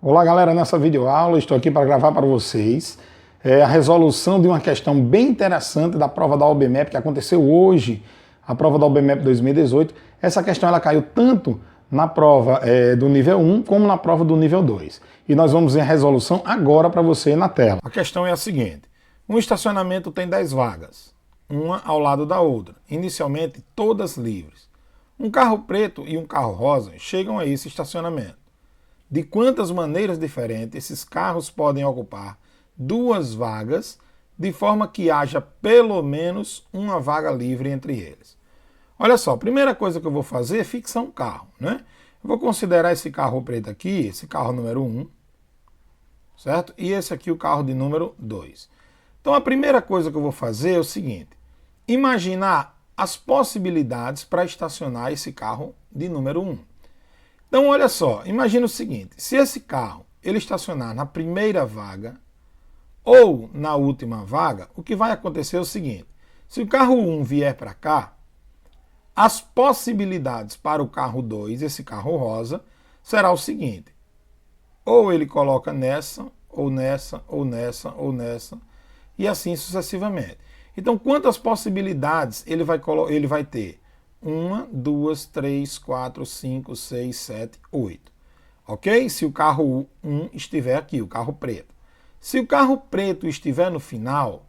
Olá galera, nessa videoaula estou aqui para gravar para vocês a resolução de uma questão bem interessante da prova da OBMEP que aconteceu hoje, a prova da OBMEP 2018. Essa questão ela caiu tanto na prova do nível 1 como na prova do nível 2. E nós vamos ver a resolução agora para você na tela. A questão é a seguinte: um estacionamento tem 10 vagas, uma ao lado da outra, inicialmente todas livres. Um carro preto e um carro rosa chegam a esse estacionamento. De quantas maneiras diferentes esses carros podem ocupar duas vagas, de forma que haja pelo menos uma vaga livre entre eles? Olha só, a primeira coisa que eu vou fazer é fixar um carro, né? Eu vou considerar esse carro preto aqui, esse carro número 1, certo? E esse aqui o carro de número 2. Então a primeira coisa que eu vou fazer é o seguinte: imaginar as possibilidades para estacionar esse carro de número 1. Então, olha só, imagina o seguinte: se esse carro ele estacionar na primeira vaga ou na última vaga, o que vai acontecer é o seguinte: se o carro 1 vier para cá, as possibilidades para o carro 2, esse carro rosa, será o seguinte: ou ele coloca nessa, ou nessa, ou nessa, ou nessa, e assim sucessivamente. Então, quantas possibilidades ele vai ter? 1, 2, 3, 4, 5, 6, 7, 8. Ok? Se o carro 1 estiver aqui, o carro preto. Se o carro preto estiver no final,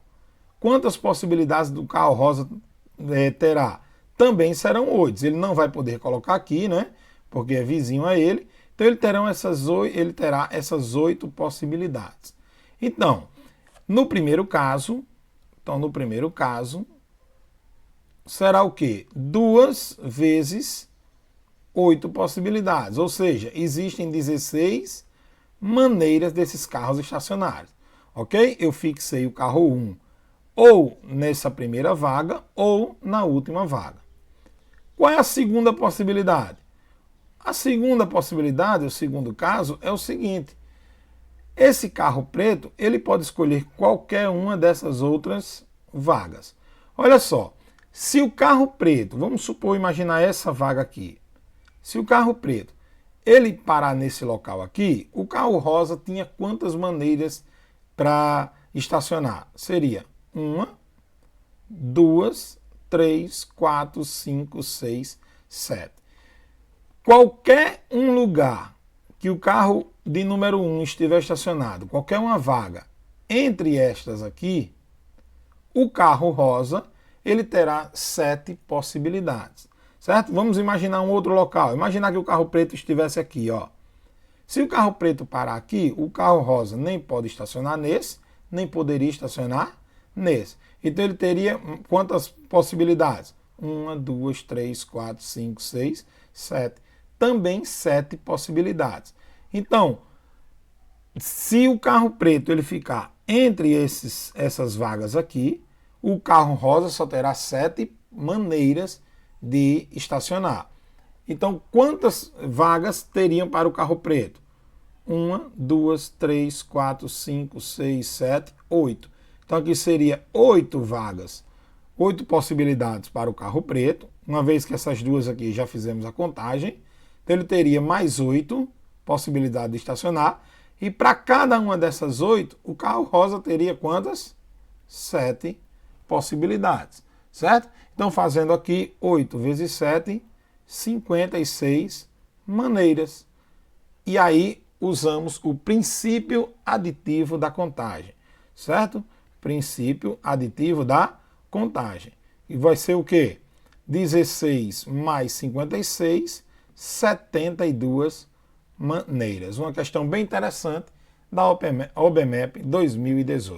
quantas possibilidades do carro rosa terá? Também serão 8. Ele não vai poder colocar aqui, né? Porque é vizinho a ele. Então ele terá essas 8 possibilidades. Então, no primeiro caso, será o quê? 2 vezes 8 possibilidades. Ou seja, existem 16 maneiras desses carros estacionarem. Ok? Eu fixei o carro 1 ou nessa primeira vaga ou na última vaga. Qual é a segunda possibilidade? A segunda possibilidade, o segundo caso, é o seguinte: esse carro preto, ele pode escolher qualquer uma dessas outras vagas. Olha só. Se o carro preto, vamos supor, imaginar essa vaga aqui. Se o carro preto, ele parar nesse local aqui, o carro rosa tinha quantas maneiras para estacionar? Seria 1, 2, 3, 4, 5, 6, 7. Qualquer um lugar que o carro de número 1 estiver estacionado, qualquer uma vaga entre estas aqui, o carro rosa ele terá 7 possibilidades, certo? Vamos imaginar um outro local. Imaginar que o carro preto estivesse aqui, ó. Se o carro preto parar aqui, o carro rosa nem pode estacionar nesse, nem poderia estacionar nesse. Então ele teria quantas possibilidades? 1, 2, 3, 4, 5, 6, 7. Também 7 possibilidades. Então, se o carro preto ele ficar entre essas vagas aqui, o carro rosa só terá 7 maneiras de estacionar. Então, quantas vagas teriam para o carro preto? 1, 2, 3, 4, 5, 6, 7, 8. Então, aqui seria 8 vagas, 8 possibilidades para o carro preto. Uma vez que essas duas aqui já fizemos a contagem, então ele teria mais 8 possibilidades de estacionar. E para cada uma dessas 8, o carro rosa teria quantas? 7 possibilidades, certo? Então, fazendo aqui 8 vezes 7, 56 maneiras. E aí, usamos o princípio aditivo da contagem, certo? Princípio aditivo da contagem. E vai ser o quê? 16 mais 56, 72 maneiras. Uma questão bem interessante da OBMEP 2018.